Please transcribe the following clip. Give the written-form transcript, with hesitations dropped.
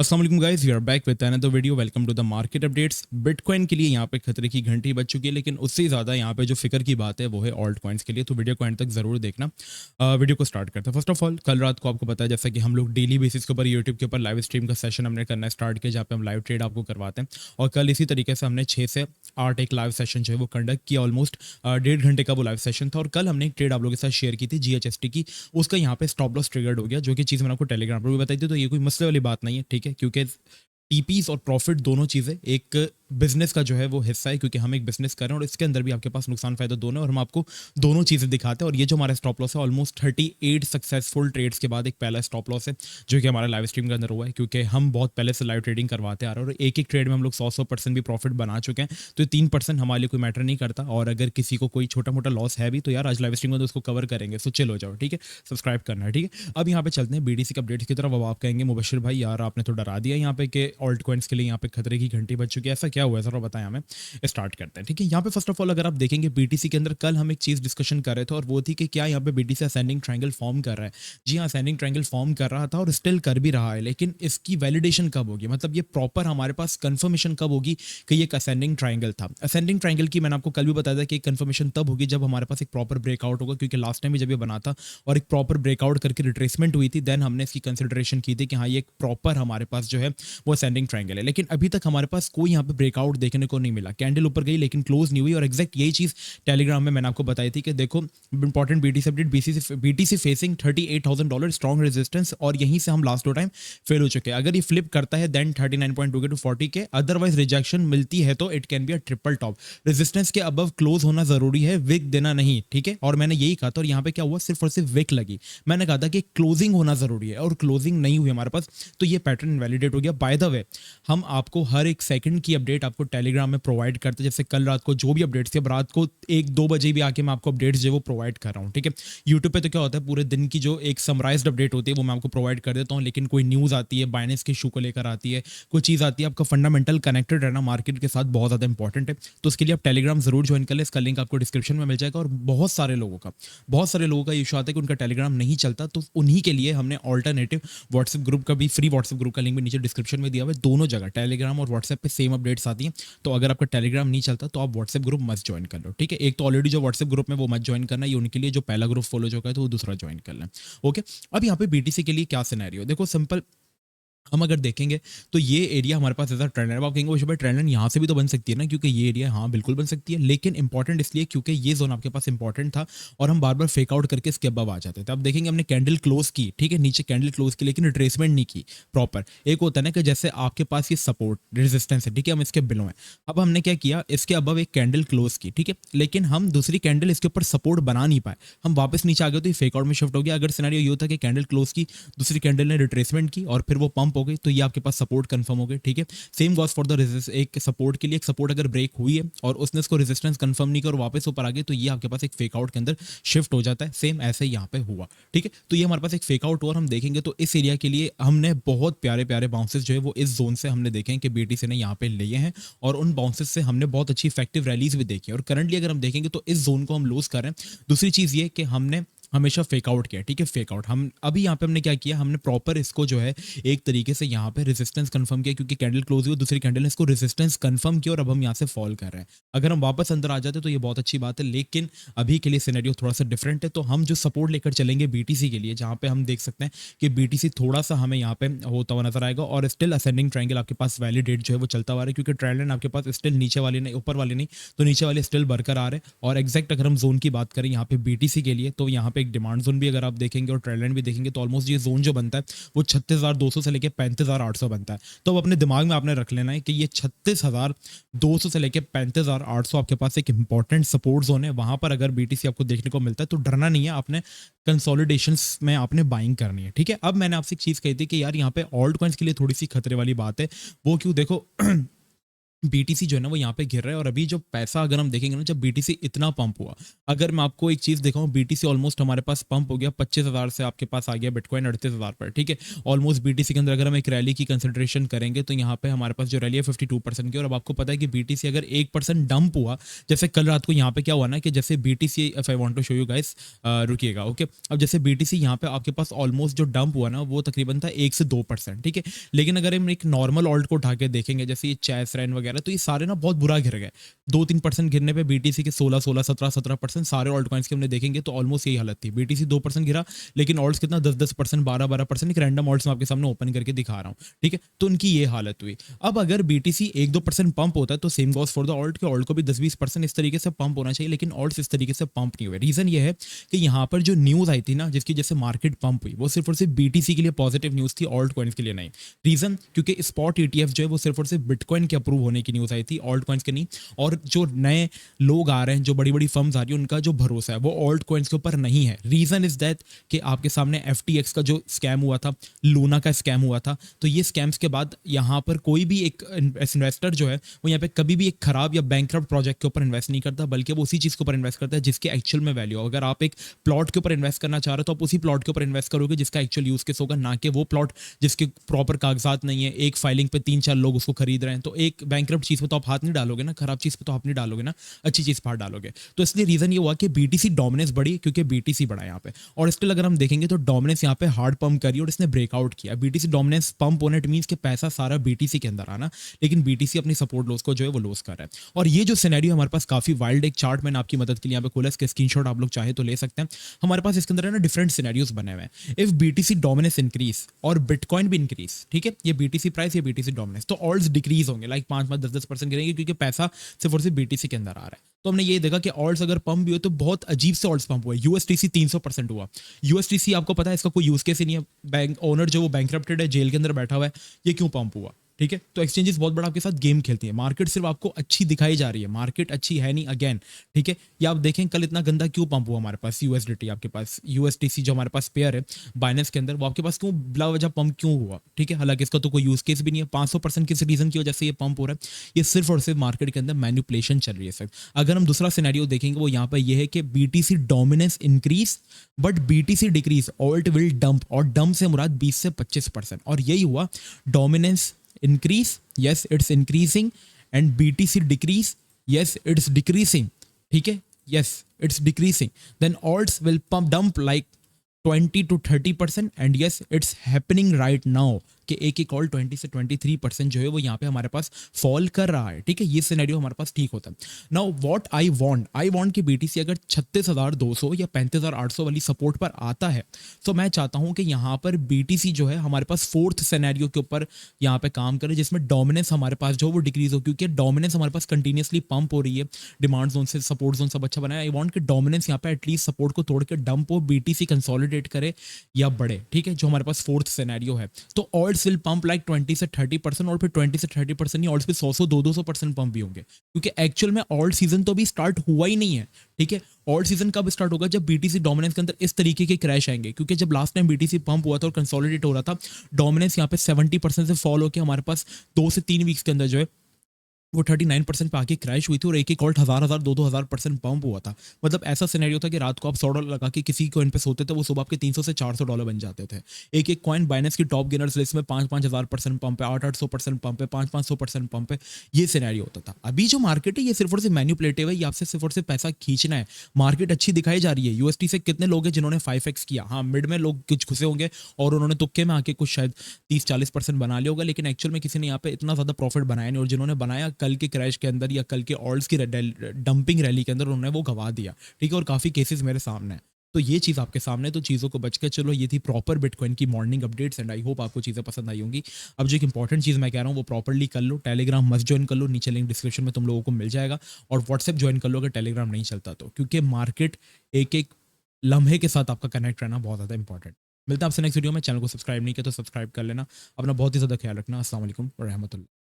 अस्सलाम वालेकुम guys, we are back with another video. Welcome to the market updates. Bitcoin के लिए यहाँ पे खतरे की घंटी बज चुकी है, लेकिन उससे ज़्यादा यहाँ पे जो फिक्र की बात है वो है ऑल्ट कॉइन्स के लिए। तो वीडियो को एंड तक ज़रूर देखना। वीडियो को स्टार्ट करते हैं। फर्स्ट ऑफ ऑल, कल रात को आपको पता है जैसा कि हम लोग डेली बेसिस के ऊपर यूट्यूब के ऊपर लाइव स्ट्रीम का सेशन हमने करना स्टार्ट किया, जहाँ पे हम लाइव ट्रेड आपको करवाते हैं। और कल इसी तरीके से हमने 6 से 8 एक लाइव सेशन जो है वो कंडक्ट किया। ऑलमोस्ट 1.5 घंटे का वो लाइव सेशन था। और कल हमने एक ट्रेड आप लोगों के साथ शेयर की थी GHST की। उसका यहाँ पे स्टॉप लॉस ट्रिगर्ड हो गया, जो कि चीज़ मैंने आपको टेलीग्राम पर भी बताई थी। तो ये कोई मसले वाली बात नहीं है, ठीक है, क्योंकि टीपीस और प्रॉफिट दोनों चीज़ें एक बिजनेस का जो है वो हिस्सा है, क्योंकि हम एक बिजनेस कर रहे हैं और इसके अंदर भी आपके पास नुकसान फायदा दोनों है, और हम आपको दोनों चीज़ें दिखाते हैं। और ये जो हमारा स्टॉप लॉस है, ऑलमोस्ट 38 सक्सेसफुल ट्रेड्स के बाद एक पहला स्टॉप लॉस है जो कि हमारा लाइव स्ट्रीम के अंदर हुआ है, क्योंकि हम बहुत पहले से लाइव ट्रेडिंग करवाते आ रहे हैं और एक एक ट्रेड में हम लोग 100% भी प्रॉफिट बना चुके हैं। तो ये 3% हमारे लिए कोई मैटर नहीं करता। और अगर किसी को कोई छोटा मोटा लॉस है भी तो यार आज लाइव स्ट्रीम में तो उसको कवर करेंगे। सो चिल हो जाओ, ठीक है, सब्सक्राइब करना है, ठीक है। अब यहाँ पे चलते हैं BTC के अपडेट्स की तरफ। अब आप कहेंगे मुबशिर भाई यार आपने तो डरा दिया यहाँ पे कि ऑल्ट कॉइन्स के लिए यहाँ पे खतरे की घंटी बज चुकी है, ऐसा क्या हुआ है, जरा बताएं हमें। स्टार्ट करते हैं, ठीक है। यहाँ पे फर्स्ट ऑफ ऑल अगर आप देखेंगे BTC के अंदर कल हम एक चीज डिस्कशन कर रहे थे, और वो थी कि क्या यहाँ पे BTC असेंडिंग ट्रायंगल फॉर्म कर रहा है। जी हाँ, असेंडिंग ट्रायंगल फॉर्म कर रहा था और स्टिल कर भी रहा है, लेकिन इसकी वैलिडेशन कब होगी, मतलब ये प्रॉपर हमारे पास कंफर्मेशन कब होगी कि ये एक असेंडिंग ट्रायंगल था। असेंडिंग ट्रायंगल की मैंने आपको कल भी बताया था कि कंफर्मेशन तब होगी जब हमारे पास एक प्रॉपर ब्रेकआउट होगा, क्योंकि लास्ट टाइम भी जब ये बना था और एक प्रॉपर ब्रेकआउट करके रिट्रेसमेंट हुई थी, देन हमने इसकी कंसिडरेशन की थी कि हाँ ये एक प्रॉपर हमारे पास जो है वो असेंडिंग ट्रायंगल है। लेकिन अभी तक हमारे पास कोई यहाँ पे ब्रेकआउट देखने को नहीं मिला। कैंडल ऊपर गई लेकिन क्लोज नहीं हुई, और एग्जैक्ट यही चीज टेलीग्राम में मैंने आपको बताई थी कि देखो important BTC update, BTC facing $38,000 strong resistance, और यहीं से हम लास्ट 2 टाइम फेल हो चुके हैं। अगर ये फ्लिप करता है देन 39.2 के टू 40 के, अदरवाइज रिजेक्शन मिलती है तो it can be a triple top. Resistance के अबव क्लोज होना जरूरी है, विक देना नहीं, ठीक है। और मैंने यही कहा था, और यहाँ पे क्या हुआ, सिर्फ और सिर्फ विक लगी। मैंने कहा था कि क्लोजिंग होना जरूरी है और क्लोजिंग नहीं हुई हमारे पास, तो ये पैटर्न इनवैलिडेट हो गया। बाय द वे, हम आपको हर एक सेकंड की अपडेट आपको टेलीग्राम में प्रोवाइड करते हैं। जैसे कल रात को जो भी अपडेट्स थी, अब रात को 1-2 बजे भी आके मैं आपको अपडेट्स जो है वो प्रोवाइड कर रहा हूँ, ठीक है। यूट्यूब पे तो क्या होता है, पूरे दिन की जो एक समराइज्ड अपडेट होती है वो मैं आपको प्रोवाइड कर देता हूँ, लेकिन कोई न्यूज़ आती है, बाइनेंस के इशू को लेकर आती है, कोई चीज़ आती है, आपका फंडामेंटल कनेक्टेड रहना मार्केट के साथ बहुत ज़्यादा इंपॉर्टेंट है। तो उसके लिए आप टेलीग्राम जरूर ज्वाइन कर लें, इसका लिंक आपको डिस्क्रिप्शन में मिल जाएगा। और बहुत सारे लोगों का इशू आता है कि उनका टेलीग्राम नहीं चलता, तो उन्हीं के लिए हमने ऑल्टरनेटिव व्हाट्सएप ग्रुप का भी, फ्री व्हाट्सएप ग्रुप का लिंक भी नीचे डिस्क्रिप्शन में दिया हुआ है। दोनों जगह टेलीग्राम और व्हाट्सएप पे सेम अपडेट्स आती हैं। तो अगर आपका टेलीग्राम नहीं चलता तो आप व्हाट्सएप ग्रुप मस्ट ज्वाइन कर लो, ठीक है। एक तो ऑलरेडी जो व्हाट्सएप ग्रुप में वो मत ज्वाइन करना, ये उनके लिए जो पहला ग्रुप फॉलो जो है तो वो दूसरा ज्वाइन कर लें, ओके। अब यहाँ पे BTC के लिए क्या सिनेरियो, देखो सिंपल, हम अगर देखेंगे तो ये एरिया हमारे पास ऐसा ट्रेंड है। अब आप कहेंगे वो ट्रेंड लाइन यहाँ से भी तो बन सकती है ना, क्योंकि ये एरिया हाँ बिल्कुल बन सकती है, लेकिन इंपॉर्टेंट इसलिए क्योंकि ये जोन आपके पास इंपॉर्टेंट था और हम बार बार फेक आउट करके इसके अबव आ जाते थे। अब देखेंगे हमने कैंडल क्लोज की, ठीक है, नीचे कैंडल क्लोज की, लेकिन रिट्रेसमेंट नहीं की प्रॉपर। एक होता है ना कि जैसे आपके पास ये सपोर्ट रेजिस्टेंस है, ठीक है, हम इसके बिलो हैं। अब हमने क्या किया, इसके अबव एक कैंडल क्लोज की, ठीक है, लेकिन हम दूसरी कैंडल इसके ऊपर सपोर्ट बना नहीं पाए, हम वापस नीचे आ गए, तो ये फेक आउट में शिफ्ट हो गया। अगर सिनेरियो ये होता कि कैंडल क्लोज की, दूसरी कैंडल ने रिट्रेसमेंट की और फिर वो पंप हो गई, तो ये आपके पास सपोर्ट कंफर्म हो गए, ठीक है। Same goes for the resistance, एक सपोर्ट के लिए एक सपोर्ट अगर ब्रेक हुई है और उसने इसको रेजिस्टेंस कंफर्म नहीं किया और वापस ऊपर आ गए, तो ये आपके पास एक फेक आउट के अंदर शिफ्ट हो जाता है। सेम ऐसे यहाँ पे हुआ, ठीक है। तो ये हमारे पास एक फेक आउट हुआ, और हम देखेंगे तो इस एरिया के लिए हमने बहुत प्यारे प्यारे बाउंसेस जो है वो इस जोन से हमने देखे हैं कि BTC ने यहाँ पे लिए हैं, और उन बाउंसेस से हमने बहुत अच्छी इफेक्टिव रैलीज भी देखी है। और करंटली अगर हम देखेंगे तो इस जोन को हम लूज कर रहे हैं। दूसरी चीज ये कि हमने हमेशा फेक आउट किया, ठीक है, फेक आउट। हम अभी यहाँ पे हमने क्या किया, हमने प्रॉपर इसको जो है एक तरीके से यहाँ पे रेजिस्टेंस कंफर्म किया, क्योंकि कैंडल क्लोज हुई, दूसरी कैंडल ने इसको रेजिस्टेंस कंफर्म किया और अब हम यहाँ से फॉल कर रहे हैं। अगर हम वापस अंदर आ जाते तो ये बहुत अच्छी बात है, लेकिन अभी के लिए सिनेरियो थोड़ा सा डिफरेंट है। तो हम जो सपोर्ट लेकर चलेंगे BTC के लिए, जहाँ पे हम देख सकते हैं कि BTC थोड़ा सा हमें यहाँ पे होता हुआ नजर आएगा, और स्टिल असेंडिंग ट्रायंगल आपके पास वैलिडेट जो है वो चलता हुआ है, क्योंकि ट्रेंड लाइन आपके पास स्टिल नीचे वाले नहीं, ऊपर वाले नहीं, तो नीचे वाले स्टिल बरकरार है। और एग्जैक्ट अगर हम जोन की बात करें यहाँ पे BTC के लिए, तो यहाँ पे एक डिमांड जोन भी अगर आप देखेंगे और ट्रेंड लाइन भी देखेंगे, तो ऑलमोस्ट ये जोन जो बनता है वो 36,200 से लेकर 35,800 बनता है। तो अब अपने दिमाग में आपने रख लेना है कि ये 36,200 से लेकर 35,800 आपके पास एक इंपॉर्टेंट सपोर्ट जोन है। वहां पर अगर BTC आपको देखने को मिलता है तो डरना नहीं है, आपने कंसोलिडेशंस में आपने बाइंग करनी है, ठीक है। अब मैंने आपसे एक चीज कही थी कि यार यहाँ पे ऑल्ट कॉइन्स के लिए थोड़ी सी खतरे वाली बात है। वो क्यों, देखो बीटीसी जो है ना वो यहाँ पे गिर रहा है। और अभी जो पैसा अगर हम देखेंगे ना, जब बीटीसी इतना पंप हुआ, अगर मैं आपको एक चीज़ दिखाऊं, बीटीसी ऑलमोस्ट हमारे पास पंप हो गया 25,000 से आपके पास आ गया बिटकॉइन 38,000 पर, ठीक है। ऑलमोस्ट बीटीसी के अंदर अगर हम एक रैली की कंसिडरेशन करेंगे तो यहाँ पे हमारे पास जो रैली है 52% की। और अब आपको पता है कि बीटीसी अगर 1% डंप हुआ, जैसे कल रात को यहाँ पे क्या हुआ ना, कि जैसे BTC, if I want to show you guys, रुकिएगा, ओके। अब जैसे बीटीसी यहाँ पे आपके पास ऑलमोस्ट जो डंप हुआ ना वो तकरीबन था 1 से 2%, ठीक है। लेकिन अगर हम एक नॉर्मल ऑल्ट को उठा के देखेंगे, जैसे ये चैस रैन वगैरह, तो ये सारे ना बहुत बुरा गिर गए। 2-3% गिरने पे बीटीसी के 16-17% सारे ऑल्ट कॉइन्स के हमने देखेंगे तो ऑलमोस्ट यही हालत थी। बीटीसी 2% गिरा, लेकिन ऑल्ट्स कितना 10-10%, 12-12%, एक रैंडम ऑल्ट्स में आपके सामने ओपन करके दिखा रहा हूँ, ठीक है। तो उनकी ये हालत हुई। अब अगर बीटीसी 1-2% पंप होता है तो same Gauss for the alt, के ऑल्ट को भी 10-20% इस तरीके से पंप होना चाहिए, लेकिन ऑल्ट्स इस तरीके से पंप नहीं हुए। रीजन ये है कि यहाँ पर जो न्यूज आई थी ना, जिसकी जैसे मार्केट पंप हुई, वो सिर्फ और सिर्फ बीटीसी के लिए पॉजिटिव न्यूज थी, ऑल्ट कॉइन्स के लिए नहीं। रीजन, क्योंकि स्पॉट ईटीएफ जो है वो सिर्फ और सिर्फ बिटकॉइन के अप्रूव होने की न्यूज आई थी, ऑल्ट कॉइन्स के नहीं। और जो नए लोग आ रहे हैं, जो बड़ी बड़ी फर्म्स आ रही है, उनका जो भरोसा है वो ऑल्ट कॉइन्स के ऊपर नहीं है। रीजन इज दैट कि आपके सामने एफटीएक्स का जो स्कैम हुआ था, लूना का स्कैम हुआ था, तो ये स्कैम्स के बाद यहाँ पर कोई भी एक इन्वेस्टर जो है वो यहाँ पे कभी भी एक खराब या बैंकरप्ट प्रोजेक्ट के ऊपर इन्वेस्ट नहीं करता, बल्कि वो उसी चीज के ऊपर इन्वेस्ट करता है जिसके एक्चुअल में वैल्यू हो। अगर आप एक प्लॉट के ऊपर इन्वेस्ट करना चाह रहे हो तो आप उसी प्लॉट के ऊपर इन्वेस्ट करोगे जिसका एक्चुअल यूज केस होगा, ना कि वो प्लॉट जिसके प्रॉपर कागजात नहीं है, एक फाइलिंग पे 3-4 लोग उसको खरीद रहे हैं। तो एक बैंकरप्ट चीज पे तो आप हाथ नहीं डालोगे ना, खराब चीज पे तो आप नहीं डालोगे ना, अच्छी चीज पर हाथ डालोगे। तो इसलिए रीजन ये हुआ कि बीटीसी डोमिनेंस बढ़ी, क्योंकि बीटीसी बढ़ा यहाँ पे। और स्टिल अगर हम देखेंगे तो डोमिनेंस यहाँ पे हार्ड पंप करी और इसने ब्रेकआउट किया। बीटीसी डोमिनेंस पंप होने, इट मींस कि पैसा सारा बीटीसी के अंदर आना, लेकिन बीटीसी अपनी सपोर्ट लॉस को जो है वो लॉस कर रहा है। और ये जो सिनेरियो हमारे पास काफी वाइल्ड, एक चार्ट मैंने आपकी मदद के लिए यहाँ पे खोला, इसके स्क्रीनशॉट आप लोग चाहे तो ले सकते हैं। हमारे पास इसके अंदर है ना डिफरेंट सिनेरियोस बने हुए हैं। इफ बीटीसी डोमिनेंस इंक्रीज और बिटकॉइन भी इंक्रीज, ठीक है, ये बीटीसी प्राइस, ये बीटीसी डोमिनेंस, तो ऑल्ट्स डिक्रीज होंगे, लाइक 5-10% गिरेंगे, क्योंकि पैसा सिर्फ और सिर्फ बीटीसी के अंदर आ रहा है। तो हमने ये देखा कि ऑल्ट्स अगर पंप भी हुए तो बहुत अजीब से ऑल्ट्स पंप हुआ। यूएसटीसी 300% हुआ। यूएसटीसी आपको पता है इसका कोई यूज केस ही नहीं है, बैंक ओनर जो वो बैंकरप्टेड है, जेल के अंदर बैठा हुआ है, ये क्यों पंप हुआ, ठीक है। तो एक्सचेंजेस बहुत बड़ा आपके साथ गेम खेलती है। मार्केट सिर्फ आपको अच्छी दिखाई जा रही है, मार्केट अच्छी है नहीं अगेन, ठीक है। ये आप देखें कल इतना गंदा क्यों पंप हुआ हमारे पास, यूएसडीटी आपके पास, यूएसटीसी जो हमारे पास पेयर है बाइनेंस के अंदर, वो आपके पास क्यों बिला वजह पंप क्यों हुआ, ठीक है। हालांकि इसका तो कोई यूज केस भी नहीं है। 500% किस रीजन की वजह से ये पंप हो रहा है, ये सिर्फ और सिर्फ मार्केट के अंदर मैनिपुलेशन चल रही है सर। अगर हम दूसरा सिनेरियो देखेंगे वो यहाँ पर ये है कि BTC dominance increase but BTC decrease, alt will dump, और डंप से मुराद 20 से 25%, और यही हुआ। Dominance increase, yes it's increasing, and BTC decrease, yes it's decreasing, ठीक है, yes it's decreasing, then alts will pump dump like 20 to 30%, and yes it's happening right now कि एक एक ऑल 20 से 23% जो है वो यहाँ पे हमारे पास फॉल कर रहा है, ठीक है। ये सिनेरियो हमारे पास ठीक होता है। नाउ व्हाट आई वांट कि बीटीसी अगर 36,200 या 35,800 वाली सपोर्ट पर आता है, तो मैं चाहता हूँ कि यहाँ पर बीटीसी जो है हमारे पास फोर्थ सिनेरियो के ऊपर यहाँ पे काम करे, जिसमें डोमिनेंस हमारे पास जो वो डिक्रीज हो, क्योंकि डोमिनेंस हमारे पास कंटिन्यूसली पंप हो रही है। डिमांड जोन से सपोर्ट जोन सब अच्छा बनाया। आई वांट कि डोमिनेंस यहाँ पे एटलीस्ट सपोर्ट को तोड़ के डंप हो, बीटीसी कंसोलिडेट करे या बढ़े, ठीक है, जो हमारे पास फोर्थ सिनेरियो है। तो ऑल्ट्स विल पंप लाइक 20 से 30%, और फिर 20 से 30% नहीं, ऑल्ट्स पे 100-200% पंप भी होंगे, क्योंकि एक्चुअल में ऑल्ट सीजन तो अभी स्टार्ट हुआ ही नहीं है, ठीक है। ऑल्ट सीजन कब स्टार्ट होगा, जब बीटीसी डोमिनेंस के अंदर इस तरीके के क्रैश आएंगे, क्योंकि जब लास्ट टाइम बीटीसी पंप हुआ था और कंसोलिडेट हो रहा था, डोमिनेंस यहाँ पे 70% से फॉल होकर हमारे पास 2 से 3 वीक्स के अंदर जो है वो 39% पे आके क्रैश हुई थी, और एक एक ऑल्ट 1,000-2,000% पंप हुआ था। मतलब ऐसा सिनेरियो था कि रात को आप $100 लगा के किसी कॉइन पे सोते थे, वो सुबह आपके $300 से $400 बन जाते थे। एक एक कॉइन बाइनेंस की टॉप गेनर्स लिस्ट में 5,000-5,000% पंप है, 800-800% पंप है, 500-500% पंप है, ये सिनेरियो होता था। अभी जो मार्केट है ये सिर्फ और सिर्फ मैन्युपुलेटिव है, ये आपसे सिर्फ और सिर्फ पैसा खींचना है। मार्केट अच्छी दिखाई जा रही है। यूएसटी से कितने लोग हैं जिन्होंने 5x किया, हाँ मिड में लोग कुछ घुसे होंगे और उन्होंने तुक्के में आके कुछ शायद 30-40% बना लिया होगा, लेकिन एक्चुअल में किसी ने यहाँ पे इतना ज्यादा प्रॉफिट बनाया नहीं, और जिन्होंने बनाया कल के क्रैश के अंदर या कल के ऑल्ट्स की डंपिंग रैली के अंदर उन्होंने वो गवा दिया, ठीक है। और काफी केसेस मेरे सामने है, तो ये चीज़ आपके सामने, तो चीज़ों को बच के चलो। ये थी प्रॉपर बिटकॉइन की morning updates, and I hope आपको चीज़ें पसंद आई होंगी। अब जो एक इंपॉर्टेंट चीज़ मैं कह रहा हूँ वो प्रॉपरली कर लो। टेलीग्राम मस्ट ज्वाइन कर लो, नीचे लिंक डिस्क्रिप्शन में तुम लोगों को मिल जाएगा, और व्हाट्सएप ज्वाइन कर लो अगर टेलीग्राम नहीं चलता तो, क्योंकि मार्केट एक एक लम्हे के साथ आपका कनेक्ट रहना बहुत ज़्यादा इंपॉर्टेंट। मिलता है आपसे नेक्स्ट वीडियो में। चैनल को सब्सक्राइब नहीं किया तो सब्सक्राइब कर लेना। अपना बहुत ही ज़्यादा ख्याल रखना। अस्सलाम वालेकुम व रहमतुल्लाह।